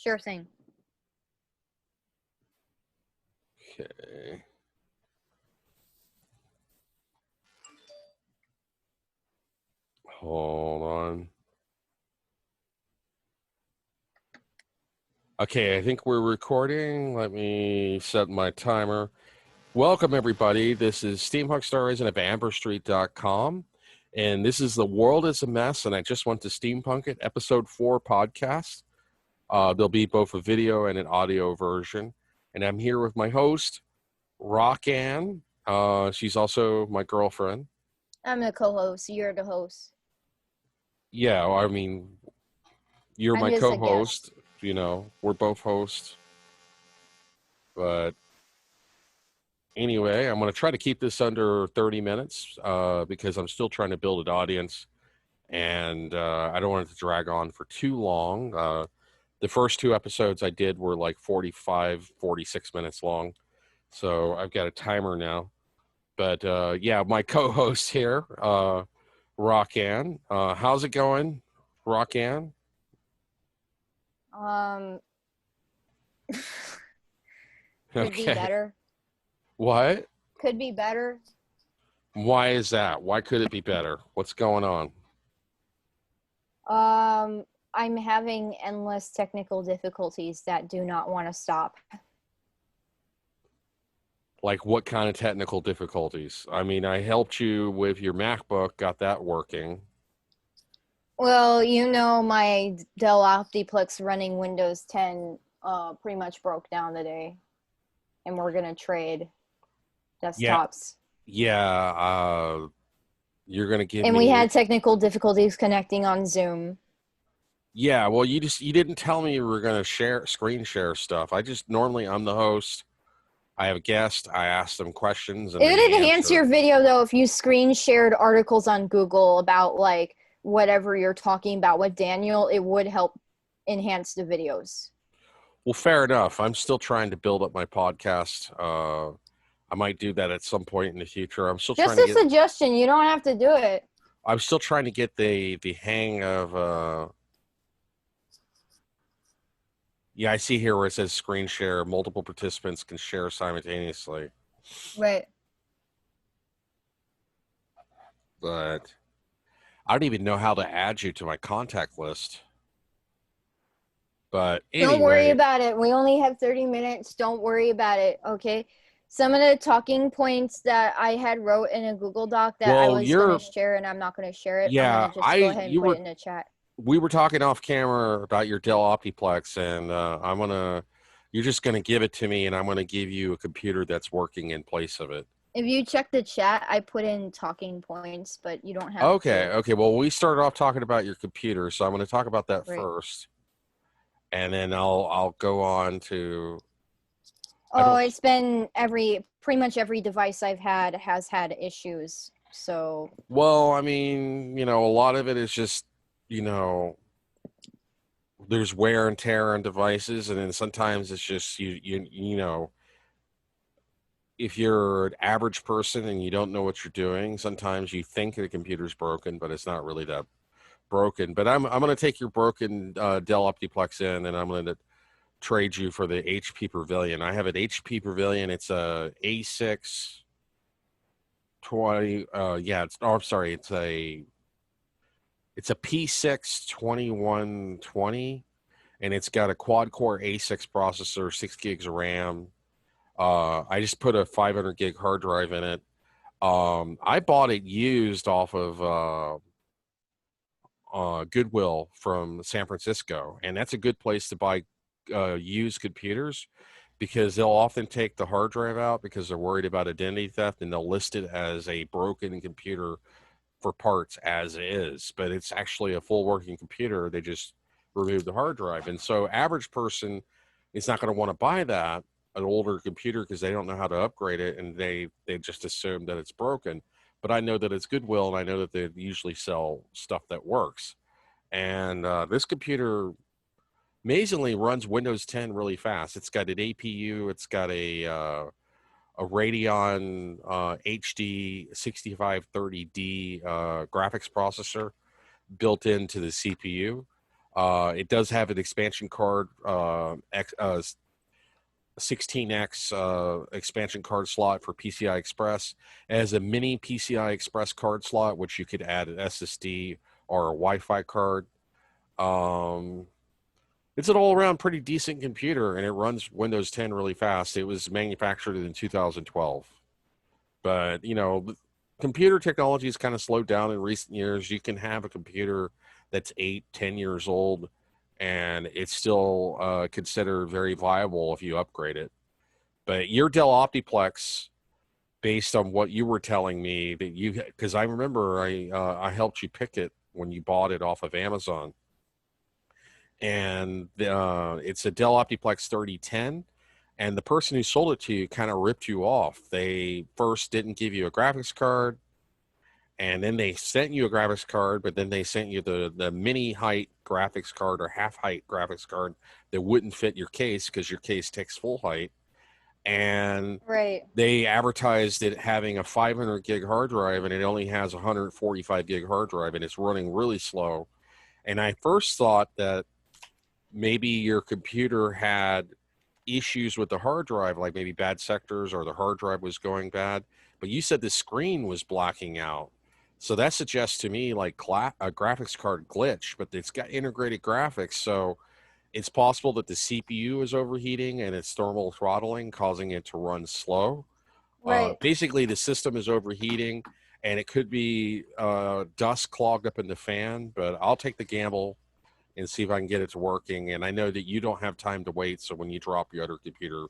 Sure thing. Okay. Hold on. Okay, I think we're recording. Let me set my timer. Welcome, everybody. This is Steampunk Star Racing of AmberStreet.com. And this is The World is a Mess, and I just went to Steampunk It, Episode 4 podcast. There'll be both a video and an audio version. And I'm here with my host, Rockanne. She's also my girlfriend. I'm the co-host. You're the host. Yeah, I mean, you're my co-host. You know, we're both hosts. But anyway, I'm going to try to keep this under 30 minutes because I'm still trying to build an audience. And I don't want it to drag on for too long. The first two episodes I did were like 45, 46 minutes long. So I've got a timer now. But yeah, my co-host here, Rockanne. How's it going, Rockanne? Could be better. What? Could be better. Why is that? Why could it be better? What's going on? I'm having endless technical difficulties that do not want to stop. Like what kind of technical difficulties? I mean, I helped you with your MacBook, got that working. Well, you know, my Dell Optiplex running Windows 10 pretty much broke down today. And we're going to trade desktops. Yeah, you're going to give me... And we had technical difficulties connecting on Zoom. Yeah, well, you didn't tell me you were going to screen share stuff. Normally I'm the host. I have a guest. I ask them questions. And it would enhance your video, though, if you screen shared articles on Google about, like, whatever you're talking about with Daniel. It would help enhance the videos. Well, fair enough. I'm still trying to build up my podcast. I might do that at some point in the future. I'm still just a suggestion. You don't have to do it. I'm still trying to get the hang of... Yeah, I see here where it says screen share. Multiple participants can share simultaneously. Right. But I don't even know how to add you to my contact list. But anyway, don't worry about it. We only have 30 minutes. Don't worry about it, okay? Some of the talking points that I had wrote in a Google Doc that I was going to share, and I'm not going to share it. Yeah, I'm going to just go ahead and put it in the chat. We were talking off camera about your Dell Optiplex, and you're just going to give it to me, and I'm going to give you a computer that's working in place of it. If you check the chat, I put in talking points, but you don't have to. Okay. Well, we started off talking about your computer, so I'm going to talk about that first, and then I'll go on to... it's been pretty much every device I've had has had issues, so... Well, I mean, a lot of it is just, there's wear and tear on devices, and then sometimes it's just you know, if you're an average person and you don't know what you're doing, sometimes you think the computer's broken, but it's not really that broken. But I'm going to take your broken Dell Optiplex in, and I'm going to trade you for the HP Pavilion. I have an HP Pavilion. It's a A6 20. It's a P6 2120, and it's got a quad-core A6 processor, 6 gigs of RAM. I just put a 500 gig hard drive in it. I bought it used off of Goodwill from San Francisco, and that's a good place to buy used computers because they'll often take the hard drive out because they're worried about identity theft, and they'll list it as a broken computer for parts as is, but it's actually a full working computer. They just removed the hard drive. And so average person is not going to want to buy that, an older computer, because they don't know how to upgrade it, and they just assume that it's broken. But I know that it's Goodwill, and I know that they usually sell stuff that works. And this computer amazingly runs Windows 10 really fast. It's got an APU. It's got a Radeon HD 6530D graphics processor built into the CPU. It does have an expansion card, 16x expansion card slot for PCI Express. It has a mini PCI Express card slot, which you could add an SSD or a Wi-Fi card. It's an all-around pretty decent computer, and it runs Windows 10 really fast. It was manufactured in 2012. But, you know, computer technology has kind of slowed down in recent years. You can have a computer that's 8-10 years old, and it's still considered very viable if you upgrade it. But your Dell Optiplex, based on what you were telling me, that you, because I remember I helped you pick it when you bought it off of Amazon, and it's a Dell Optiplex 3010. And the person who sold it to you kind of ripped you off. They first didn't give you a graphics card, and then they sent you a graphics card, but then they sent you the mini height graphics card or half height graphics card that wouldn't fit your case because your case takes full height. And Right. they advertised it having a 500 gig hard drive, and it only has a 145 gig hard drive, and it's running really slow. And I first thought that maybe your computer had issues with the hard drive, like maybe bad sectors or the hard drive was going bad. But you said the screen was blacking out. So that suggests to me like a graphics card glitch, but it's got integrated graphics. So it's possible that the CPU is overheating and it's thermal throttling, causing it to run slow. Right. Basically, the system is overheating, and it could be dust clogged up in the fan, but I'll take the gamble and see if I can get it to working. And I know that you don't have time to wait, so when you drop your other computer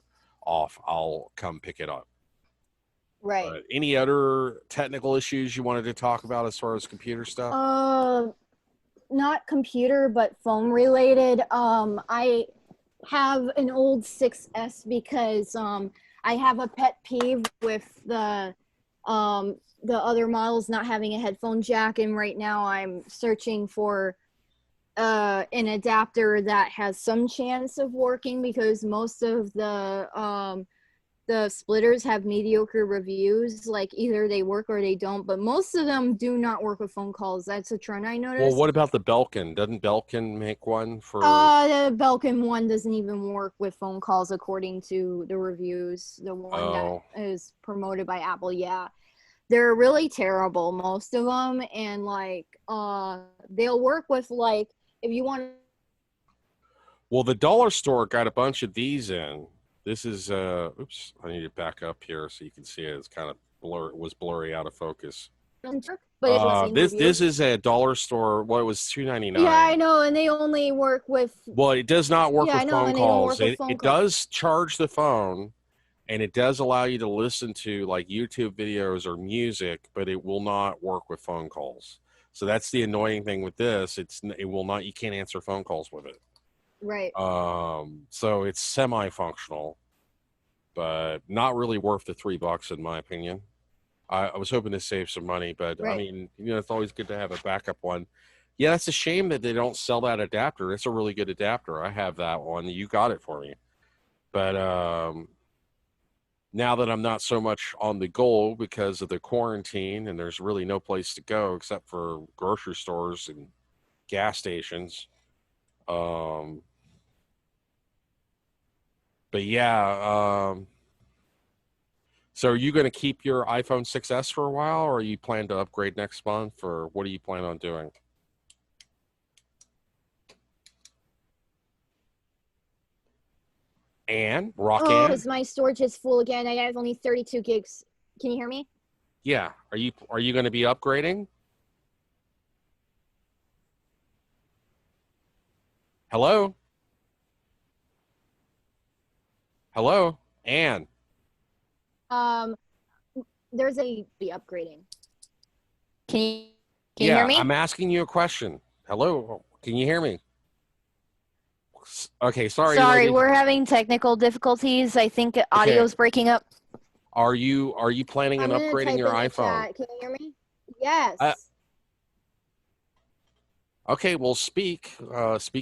off, I'll come pick it up. Right. Any other technical issues you wanted to talk about as far as computer stuff? Not computer, but phone related. I have an old 6S because I have a pet peeve with the other models not having a headphone jack, and right now I'm searching for an adapter that has some chance of working because most of the splitters have mediocre reviews. Like either they work or they don't, but most of them do not work with phone calls. That's a trend I noticed. Well, what about the Belkin? Doesn't Belkin make one for? The Belkin one doesn't even work with phone calls according to the reviews. The one that is promoted by Apple, yeah. They're really terrible, most of them, and like they'll work with like if you want. Well, the dollar store got a bunch of these in. This is oops, I need to back up here so you can see it. It's kind of blur. It was blurry out of focus. But this is a dollar store. Well, it was $2.99. Yeah, I know, and they only work with. Well, it does not work with phone calls. It calls. does charge the phone, and it does allow you to listen to like YouTube videos or music, but it will not work with phone calls. So that's the annoying thing with this. It will not. You can't answer phone calls with it. Right. So it's semi-functional, but not really worth the $3 in my opinion. I was hoping to save some money, but right. I mean, you know, it's always good to have a backup one. Yeah, it's a shame that they don't sell that adapter. It's a really good adapter. I have that one. You got it for me. But now that I'm not so much on the go because of the quarantine and there's really no place to go except for grocery stores and gas stations. But yeah, so are you going to keep your iPhone 6S for a while, or are you plan to upgrade next month, or what do you plan on doing? And Rockanne? Oh, because my storage is full again. I have only 32 gigs. Can you hear me? Yeah. Are you going to be upgrading? Hello? Hello? Anne? There's be upgrading. Can you hear me? I'm asking you a question. Hello? Can you hear me? Okay, sorry. We're having technical difficulties. I think audio's breaking up. Are you planning on upgrading your iPhone? Can you hear me? Yes. Okay, well, speak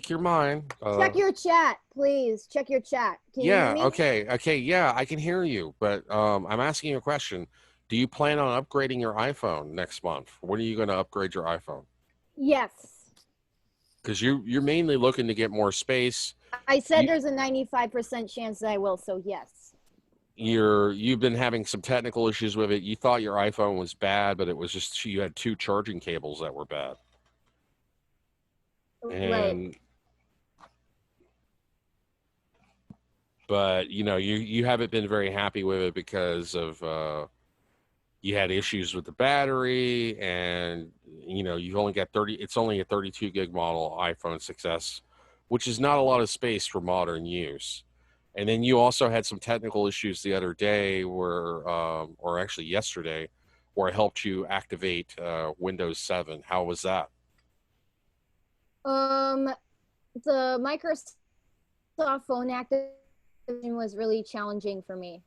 your mind. Check your chat, please. Check your chat. Can you hear me? Okay, yeah, I can hear you, but I'm asking you a question. Do you plan on upgrading your iPhone next month? When are you going to upgrade your iPhone? Yes. because you're mainly looking to get more space. I said You, there's a 95% chance that I will, so yes. you've been having some technical issues with it. You thought your iPhone was bad, but it was just you had two charging cables that were bad. Right. And but you haven't been very happy with it because of you had issues with the battery, and you've only got 30. It's only a 32 gig model iPhone 6s, which is not a lot of space for modern use. And then you also had some technical issues the other day where or actually yesterday, where I helped you activate Windows 7. How was that? Um, the Microsoft phone activation was really challenging for me.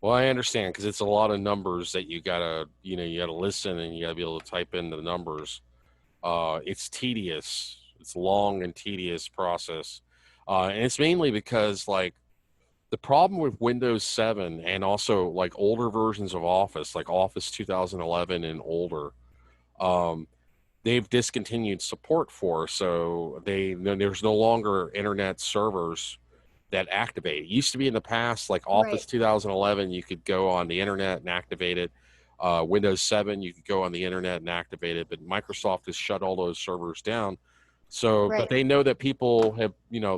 Well, I understand because it's a lot of numbers that you gotta listen, and you gotta be able to type in the numbers. It's tedious. It's a long and tedious process, and it's mainly because like the problem with Windows 7 and also like older versions of Office, like Office 2011 and older, um, they've discontinued support for. So there's no longer internet servers that activate. It used to be in the past, like Office Right. 2011, you could go on the internet and activate it. Windows 7, you could go on the internet and activate it, but Microsoft has shut all those servers down. So, but Right. they know that people have,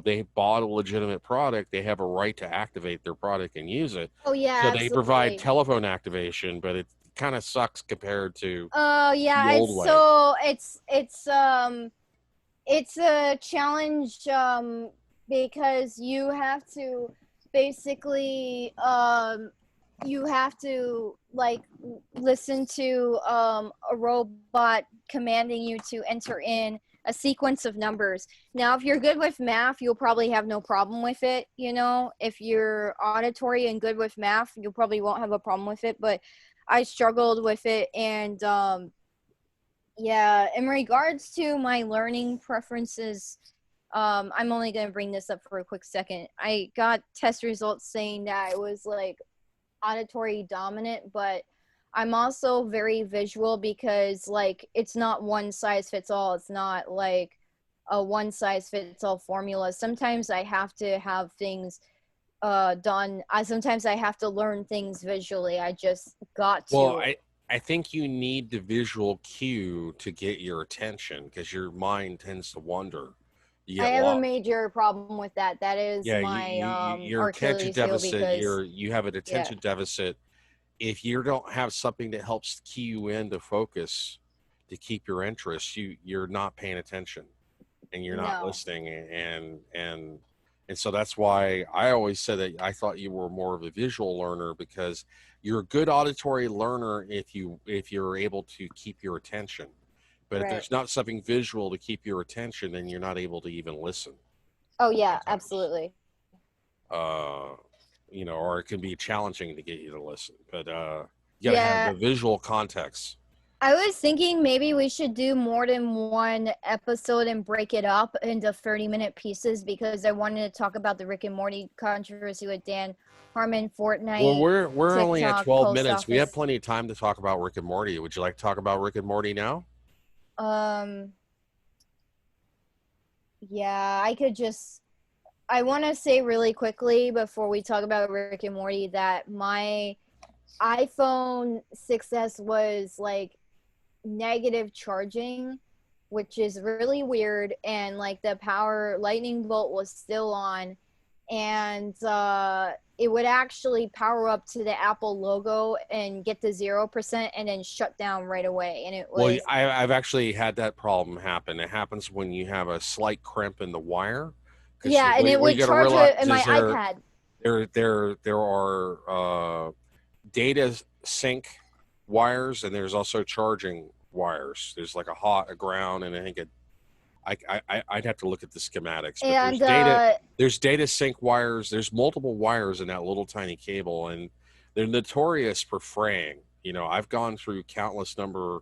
they bought a legitimate product. They have a right to activate their product and use it. Oh yeah, So they provide absolutely. telephone activation, but it kind of sucks compared to Oh the yeah, old way. it's a challenge because you have to basically you have to like listen to a robot commanding you to enter in a sequence of numbers. Now, if you're good with math, you'll probably have no problem with it. If you're auditory and good with math, you probably won't have a problem with it. But I struggled with it, and yeah, in regards to my learning preferences, I'm only going to bring this up for a quick second. I got test results saying that I was like auditory dominant, but I'm also very visual because like it's not one size fits all. It's not like a one size fits all formula. Sometimes I have to have things done. Sometimes I have to learn things visually. I just got Well, to. I think you need the visual cue to get your attention because your mind tends to wander. You I get have a lost. major problem with that. That is Yeah, my your attention Achilles heel deficit. because You have an yeah. attention deficit. If you don't have something that helps key you in to focus, to keep your interest, you're not paying attention and you're not No. listening, and so that's why I always said that I thought you were more of a visual learner because you're a good auditory learner if you're able to keep your attention. But if Right. there's not something visual to keep your attention, then you're not able to even listen Oh a lot yeah, of times. absolutely. Uh, or it can be challenging to get you to listen. But you got to have Yeah, the visual context. I was thinking maybe we should do more than one episode and break it up into 30-minute pieces because I wanted to talk about the Rick and Morty controversy with Dan Harmon, Well, Fortnite, we're only at TikTok, 12 Post minutes. We have Office. plenty of time to talk about Rick and Morty. Would you like to talk about Rick and Morty now? Um, yeah, I want to say really quickly before we talk about Rick and Morty that my iPhone 6S was like negative charging, which is really weird, and like the power lightning bolt was still on, and it would actually power up to the Apple logo and get to 0% and then shut down right away, and it Well, was I've actually had that problem happen. It happens when you have a slight crimp in the wire, because yeah, and it what you would got to charge realize it in my is iPad. there are data sync wires, and there's also charging wires. There's like a ground, and I think I'd have to look at the schematics, but And there's data sync wires. There's multiple wires in that little tiny cable, and they're notorious for fraying. I've gone through countless number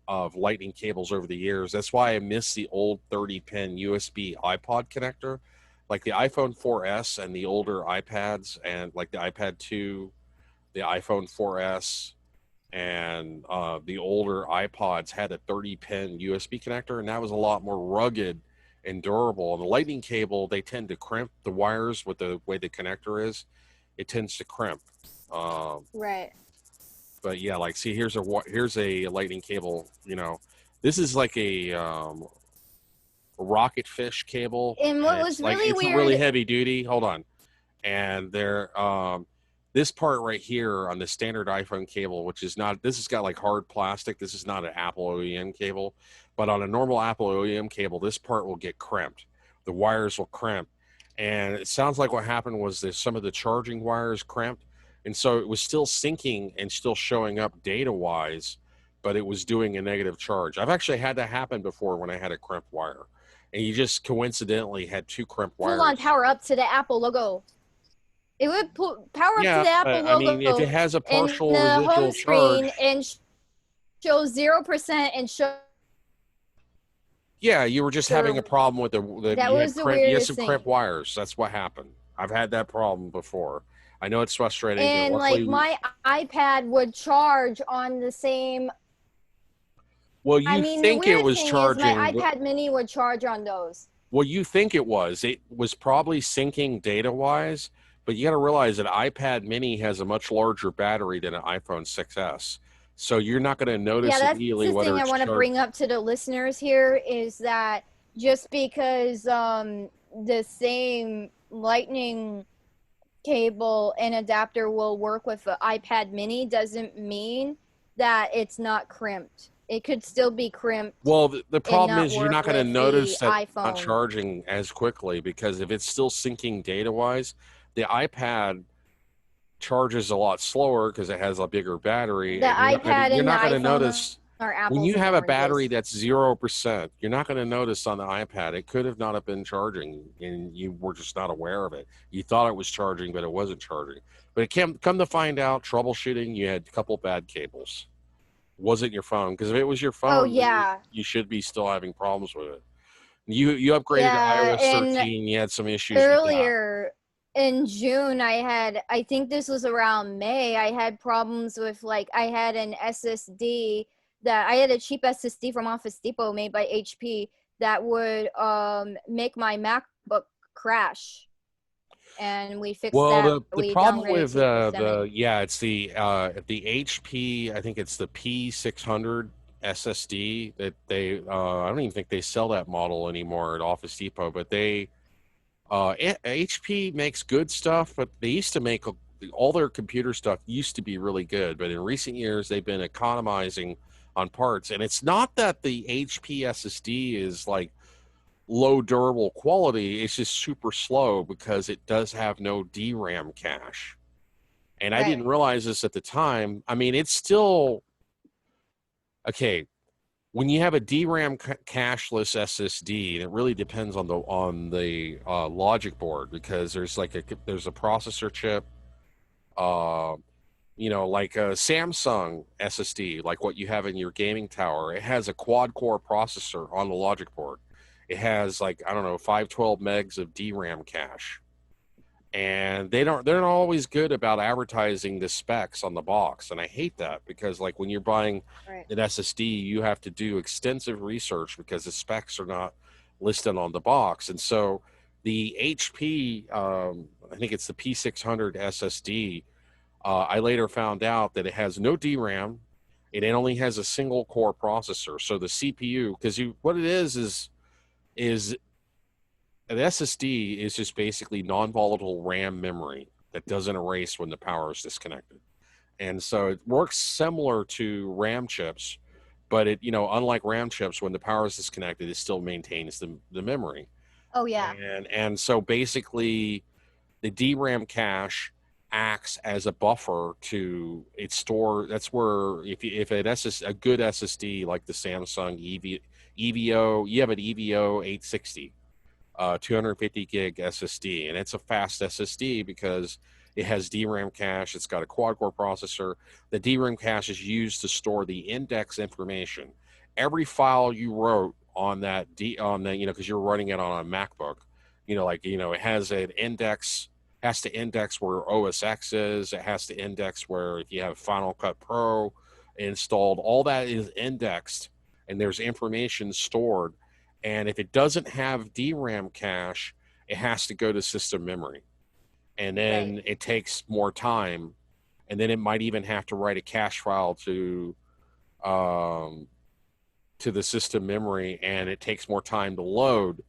of lightning cables over the years. That's why I miss the old 30 pin USB iPod connector, like the iPhone 4S and the older iPads, and like the iPad 2, the iPhone 4S. and the older iPods had a 30-pin USB connector, and that was a lot more rugged and durable. And the lightning cable, they tend to crimp the wires with the way the connector is. It tends to crimp. Right. But yeah, like see, here's a lightning cable. This is like a rocket fish cable, And and what was really it's a really weird, heavy duty. Hold on. And this part right here on the standard iPhone cable, which is not, this has got like hard plastic. This is not an Apple OEM cable, but on a normal Apple OEM cable, this part will get crimped. The wires will crimp. And it sounds like what happened was that some of the charging wires crimped. And so it was still syncing and still showing up data wise, but it was doing a negative charge. I've actually had that happen before when I had a crimped wire. And you just coincidentally had two crimped wires. full on power up to the Apple logo. It would power up to Yeah, the Apple I mean, if it logo has a in partial the residual home screen charge, and show 0% and show. yeah, you were just having a problem with the That you had was the you had weirdest some thing. crimped wires. That's what happened. I've had that problem before. I know it's frustrating, but And luckily, like my iPad would charge on the same. well, I you mean, the think it weird was thing is my charging. iPad mini would charge on those. Well, you think it was. It was probably syncing data wise, but you got to realize that iPad Mini has a much larger battery than an iPhone 6S. So you're not going to notice Yeah, that's immediately the whether thing I it's want to charged. bring up to the listeners here is that just because the same lightning cable and adapter will work with the iPad mini doesn't mean that it's not crimped. It could still be crimped Well, the and problem not is you're work not going to with the notice that it's not iPhone. charging as quickly because if it's still syncing data wise, the iPad charges a lot slower because it has a bigger battery, The and iPad you're and the not going to iPhone notice are when apples you and have a battery oranges. that's 0%. You're not going to notice on the iPad it could have not have been charging, and you were just not aware of it. You thought it was charging, but it wasn't charging. But it come to find out, troubleshooting, you had a couple bad cables. Wasn't your phone, because if it was your Oh phone, then yeah. you should be still having problems with it. You upgraded to Yeah, iOS and 13. You had some issues with that. earlier in June, I think this was around May, I had problems with like, I had an SSD that I had a cheap SSD from Office Depot made by HP that would make my MacBook crash. And we fixed Well, that. the We problem downgraded with to systemic. it's the HP. I think it's the P600 SSD that they. I don't even think they sell that model anymore at Office Depot. But HP makes good stuff. But they used to make all their computer stuff used to be really good. But in recent years, they've been economizing on parts. And it's not that the HP SSD is like low durable quality. It's just super slow because it does have no DRAM cache. And I Right. didn't realize this at the time. I mean, it's still okay. When you have a DRAM cacherless SSD, and it really depends on the logic board because there's a processor chip, uh, like a Samsung SSD, like what you have in your gaming tower. It has a quad core processor on the logic board. It has like, I don't know, 512 megs of DRAM cache. And they're not always good about advertising the specs on the box. And I hate that because like when you're buying Right. an SSD, you have to do extensive research because the specs are not listed on the box. And so the HP, I think it's the P600 SSD, I later found out that it has no DRAM. It only has a single core processor. So the CPU, because what it is an SSD is just basically non-volatile RAM memory that doesn't erase when the power is disconnected. And so it works similar to RAM chips, but unlike RAM chips, when the power is disconnected, it still maintains the memory. Oh yeah. And so basically the DRAM cache acts as a buffer to its store. That's where a good SSD like the Samsung EVO, you have an EVO 860, 250 gig SSD, and it's a fast SSD because it has DRAM cache. It's got a quad core processor. The DRAM cache is used to store the index information. Every file you wrote on that because you're running it on a MacBook, it has an index. Has to index where OS X is. It has to index where if you have Final Cut Pro, installed. All that is indexed, and there's information stored. And if it doesn't have DRAM cache, it has to go to system memory. And Right. then it takes more time. And then it might even have to write a cache file um, to the system memory, and it takes more time to load.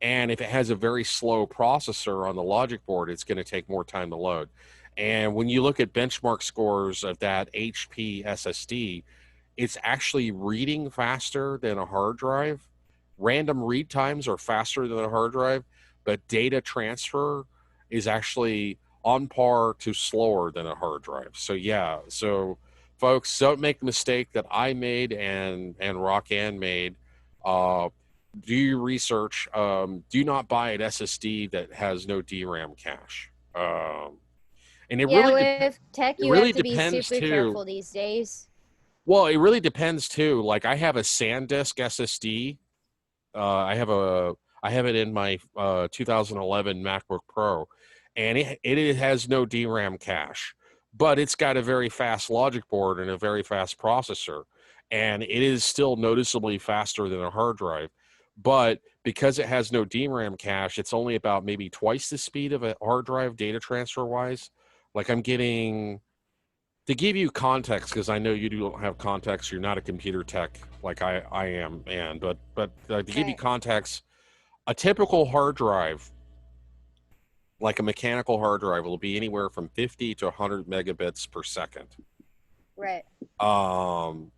And if it has a very slow processor on the logic board, it's going to take more time to load. And when you look at benchmark scores of that HP SSD, it's actually reading faster than a hard drive. Random read times are faster than a hard drive, but data transfer is actually on par to slower than a hard drive. So yeah, so folks, don't make the mistake that I made and Rockanne made. Do your research. Do not buy an SSD that has no DRAM cache. And Yeah, with tech, it you have really to be depends super too. careful these days. Well, it really depends too. Like I have a SanDisk SSD. I have it in my 2011 MacBook Pro, and it has no DRAM cache, but it's got a very fast logic board and a very fast processor, and it is still noticeably faster than a hard drive. But because it has no DRAM cache, it's only about maybe twice the speed of a hard drive data transfer wise. Like I'm getting, to give you context, because I know you don't have context, you're not a computer tech like I am, and but to give you Right. context, a typical hard drive, like a mechanical hard drive, will be anywhere from 50 to 100 megabits per second. Right. Um,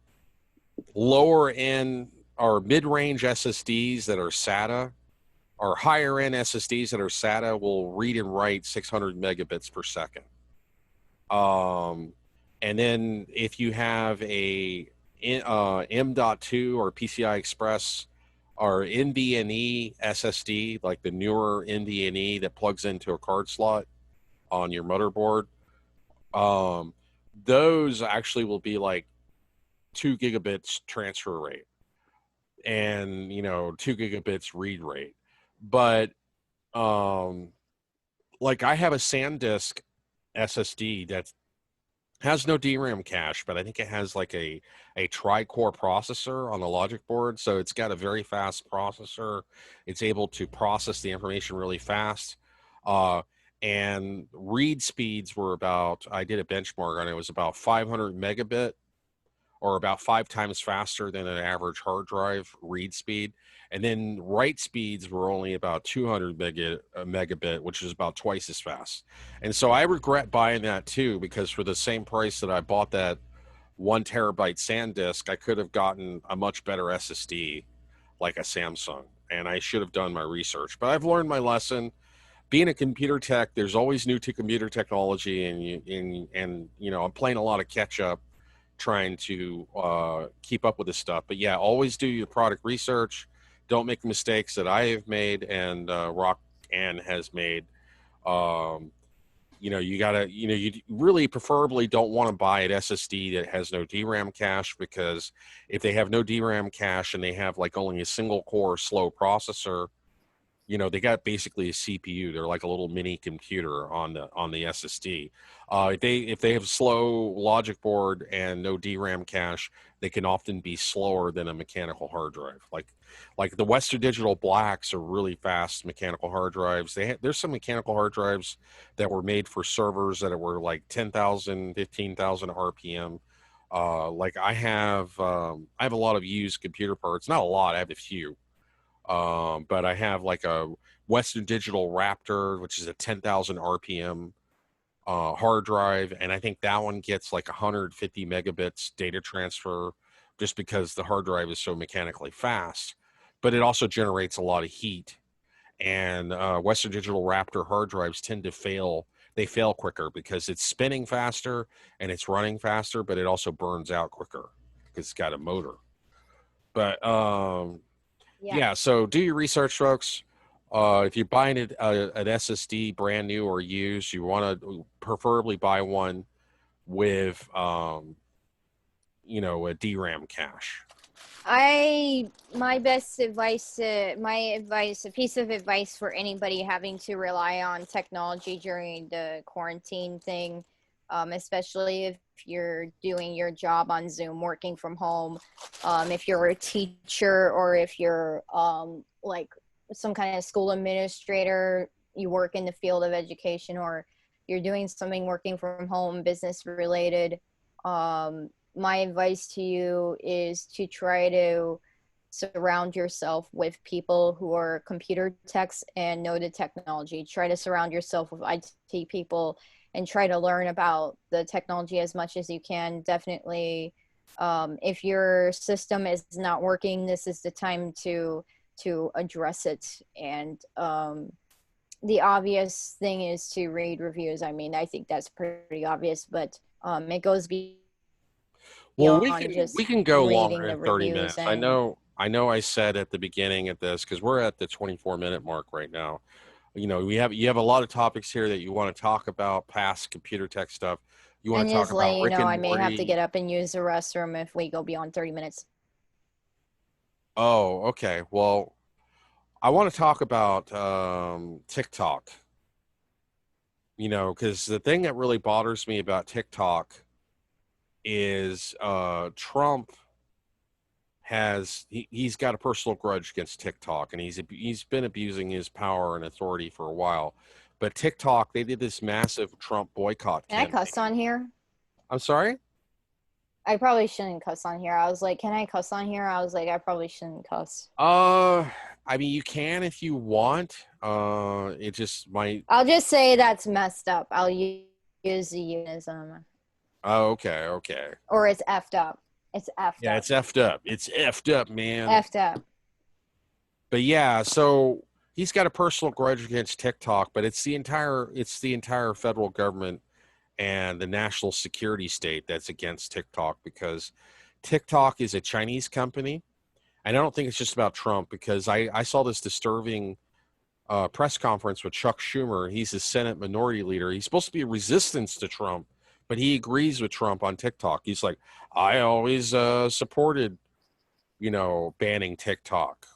Lower end or mid-range SSDs that are SATA, or higher end SSDs that are SATA, will read and write 600 megabits per second. And then if you have a M.2 or PCI Express or NVMe SSD, like the newer NVMe that plugs into a card slot on your motherboard, um, those actually will be like 2 gigabits transfer rate and 2 gigabits read rate. But um, like I have a SanDisk SSD that's has no DRAM cache, but I think it has like a tri-core processor on the logic board, so it's got a very fast processor. It's able to process the information really fast, uh, and read speeds were about. I did a benchmark on it. It was about 500 megabit, or about 5 times faster than an average hard drive read speed. And then write speeds were only about 200 megabit, which is about twice as fast. And so I regret buying that too, because for the same price that I bought that 1 terabyte SanDisk, I could have gotten a much better SSD like a Samsung. And I should have done my research. But I've learned my lesson. Being a computer tech, there's always new to computer technology, and I'm playing a lot of catch up trying to keep up with this stuff. But yeah, always do your product research. Don't make mistakes that I have made and Rockanne has made. Um, you gotta, you really preferably don't want to buy an SSD that has no DRAM cache, because if they have no DRAM cache and they have like only a single core slow processor, they got basically a CPU. They're like a little mini computer on the SSD. If they have slow logic board and no DRAM cache, they can often be slower than a mechanical hard drive. Like the Western Digital Blacks are really fast mechanical hard drives. There's some mechanical hard drives that were made for servers that were like 10,000, 15,000 RPM. Like I have a lot of used computer parts. Not a lot. I have a few. But I have like a Western Digital Raptor, which is a 10,000 RPM hard drive, and I think that one gets like 150 megabits data transfer, just because the hard drive is so mechanically fast. But it also generates a lot of heat, and Western Digital Raptor hard drives tend to fail. They fail quicker because it's spinning faster and it's running faster, but it also burns out quicker because it's got a motor. But Yeah. yeah, so do your research, folks. If you're buying an SSD brand new or used, you want to preferably buy one with, a DRAM cache. My best advice, a piece of advice for anybody having to rely on technology during the quarantine thing, especially if you're doing your job on Zoom, working from home. If you're a teacher or if you're like some kind of school administrator, you work in the field of education, or you're doing something working from home, business related. My advice to you is to try to surround yourself with people who are computer techs and know the technology. Try to surround yourself with IT people and try to learn about the technology as much as you can. Definitely, if your system is not working, this is the time to address it. And the obvious thing is to read reviews. I mean, I think that's pretty obvious, but it goes Well, beyond we just can go longer reading the than 30 reviews. minutes. I said at the beginning of this, because we're at the 24-minute mark right now. You know, you have a lot of topics here that you want to talk about past computer tech stuff. You want And to talk just about letting you Rick know, and I may have to Morty. get up and use the restroom if we go beyond 30 minutes. Oh, okay. Well, I want to talk about TikTok. You know, because the thing that really bothers me about TikTok is Trump he's got a personal grudge against TikTok, and he's been abusing his power and authority for a while. But TikTok, they did this massive Trump boycott Can I cuss campaign. on here? I'm sorry? I probably shouldn't cuss on here. I was like, can I cuss on here? I was like, I probably shouldn't cuss. Uh, I mean, you can if you want. It just might. I'll just say that's messed up. I'll use the euphemism. Oh, okay, okay. Or it's effed up. It's effed Yeah, up. it's effed up. It's effed up, man. Effed up. But yeah, so he's got a personal grudge against TikTok, but it's the entire federal government and the national security state that's against TikTok, because TikTok is a Chinese company. And I don't think it's just about Trump, because I saw this disturbing press conference with Chuck Schumer. He's the Senate minority leader. He's supposed to be a resistance to Trump, but he agrees with Trump on TikTok. He's like, I always supported, banning TikTok.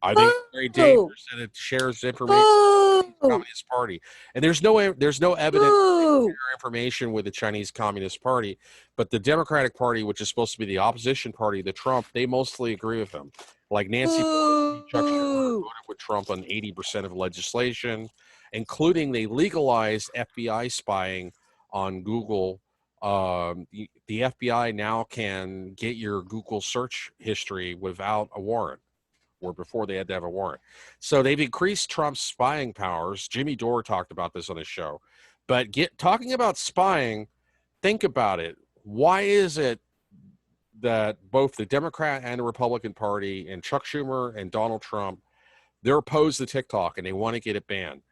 I think it's very Boo! dangerous that it shares information with the Boo! Communist Party. And there's no evidence Boo! information with the Chinese Communist Party, but the Democratic Party, which is supposed to be the opposition party to Trump, they mostly agree with him. Like Nancy Pelosi, Chuck Schumer Boo! voted with Trump on 80% of legislation, including they legalized FBI spying on Google. The FBI now can get your Google search history without a warrant, where before they had to have a warrant. So they've increased Trump's spying powers. Jimmy Dore talked about this on his show. But talking about spying, think about it. Why is it that both the Democrat and the Republican Party and Chuck Schumer and Donald Trump, they're opposed to TikTok and they want to get it banned?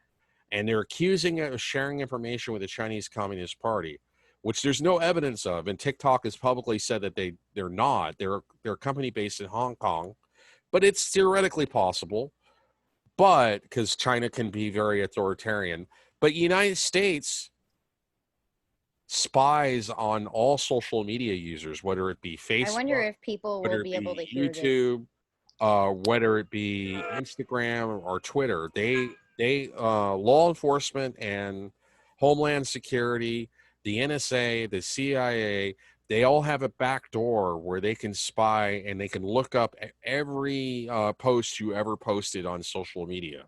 And they're accusing it of sharing information with the Chinese Communist Party, which there's no evidence of. And TikTok has publicly said that they're not. They're a company based in Hong Kong, but it's theoretically possible. But because China can be very authoritarian, but United States spies on all social media users, whether it be I wonder Facebook, if people will whether it be able to be hear this. YouTube, whether it be Instagram or Twitter. Law enforcement and Homeland Security, the NSA, the CIA, they all have a back door where they can spy and they can look up every post you ever posted on social media.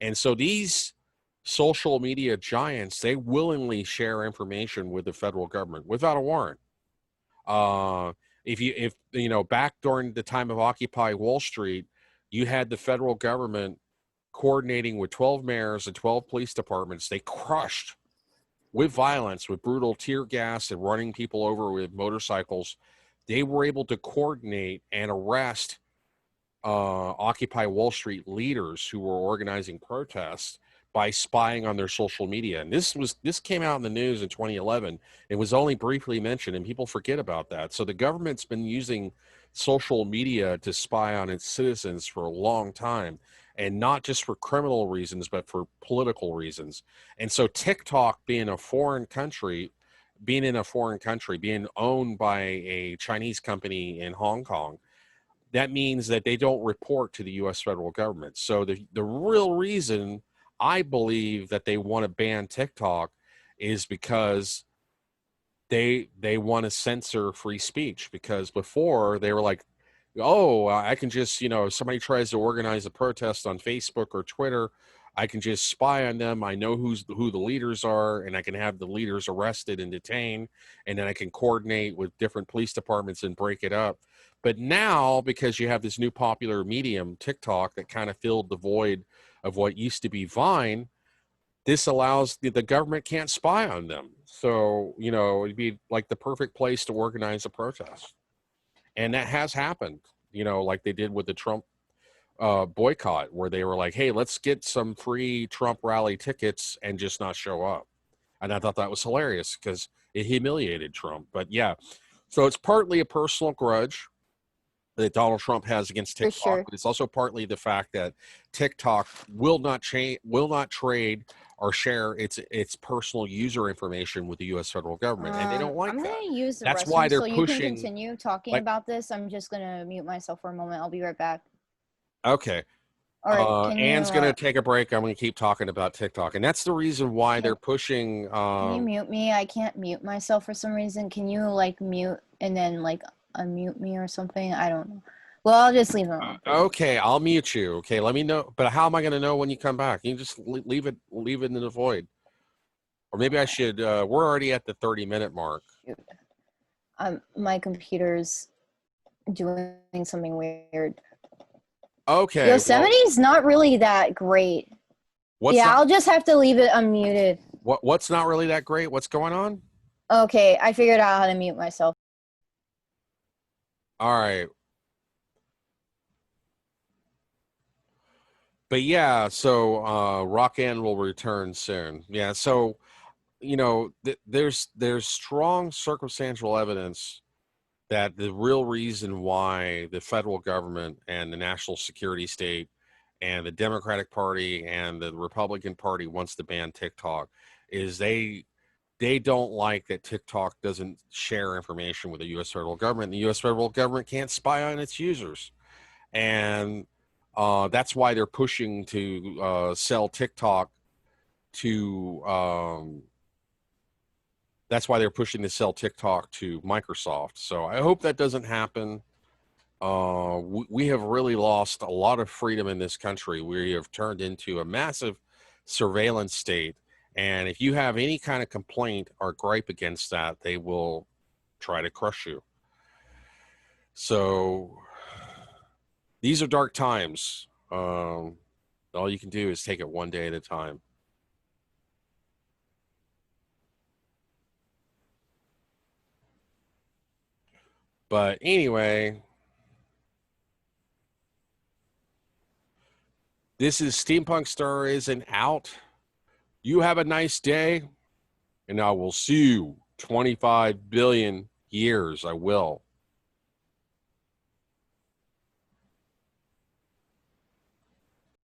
And so these social media giants, they willingly share information with the federal government without a warrant. If back during the time of Occupy Wall Street, you had the federal government coordinating with 12 mayors and 12 police departments. They crushed with violence, with brutal tear gas and running people over with motorcycles. They were able to coordinate and arrest Occupy Wall Street leaders who were organizing protests by spying on their social media. And this came out in the news in 2011. It was only briefly mentioned, and people forget about that. So the government's been using social media to spy on its citizens for a long time, and not just for criminal reasons, but for political reasons. And so TikTok being in a foreign country, being owned by a Chinese company in Hong Kong, that means that they don't report to the U.S. federal government. So the real reason I believe that they want to ban TikTok is because they want to censor free speech, because before they were like, oh, I can just, if somebody tries to organize a protest on Facebook or Twitter, I can just spy on them. I know who the leaders are, and I can have the leaders arrested and detained, and then I can coordinate with different police departments and break it up. But now, because you have this new popular medium, TikTok, that kind of filled the void of what used to be Vine, this allows the government can't spy on them. So, it'd be like the perfect place to organize a protest. And that has happened, like they did with the Trump boycott, where they were like, hey, let's get some free Trump rally tickets and just not show up. And I thought that was hilarious because it humiliated Trump. But yeah, so it's partly a personal grudge that Donald Trump has against For TikTok, sure. but it's also partly the fact that TikTok will not trade or share its personal user information with the U.S. federal government, and they don't like I'm that. gonna use the That's why restroom, they're so you can pushing. continue talking Like, about this. I'm just gonna mute myself for a moment. I'll be right back. okay, Or can you Anne's gonna take a break. I'm gonna keep talking about TikTok, and that's the reason why they're pushing. can you mute me? I can't mute myself for some reason. Can you like mute and then like unmute me or something? I don't know. Well, I'll just leave it alone. Okay, I'll mute you. Okay, let me know. But how am I gonna know when you come back? You just leave it in the void. Or maybe I should. We're already at the 30-minute mark. My computer's doing something weird. Okay. Yosemite's not really that great. I'll just have to leave it unmuted. What's not really that great? What's going on? Okay, I figured out how to mute myself. All right. But yeah, so Rockanne will return soon. Yeah, so there's strong circumstantial evidence that the real reason why the federal government and the national security state and the Democratic Party and the Republican Party wants to ban TikTok is they don't like that TikTok doesn't share information with the U.S. federal government. The U.S. federal government can't spy on its users, and that's why they're pushing to sell TikTok to. That's why they're pushing to sell TikTok to Microsoft. So I hope that doesn't happen. We have really lost a lot of freedom in this country. We have turned into a massive surveillance state. And if you have any kind of complaint or gripe against that, they will try to crush you. So these are dark times. All you can do is take it one day at a time. But anyway, this is Steampunk Star Isn't Out. You have a nice day, and I will see you 25 billion years. I will.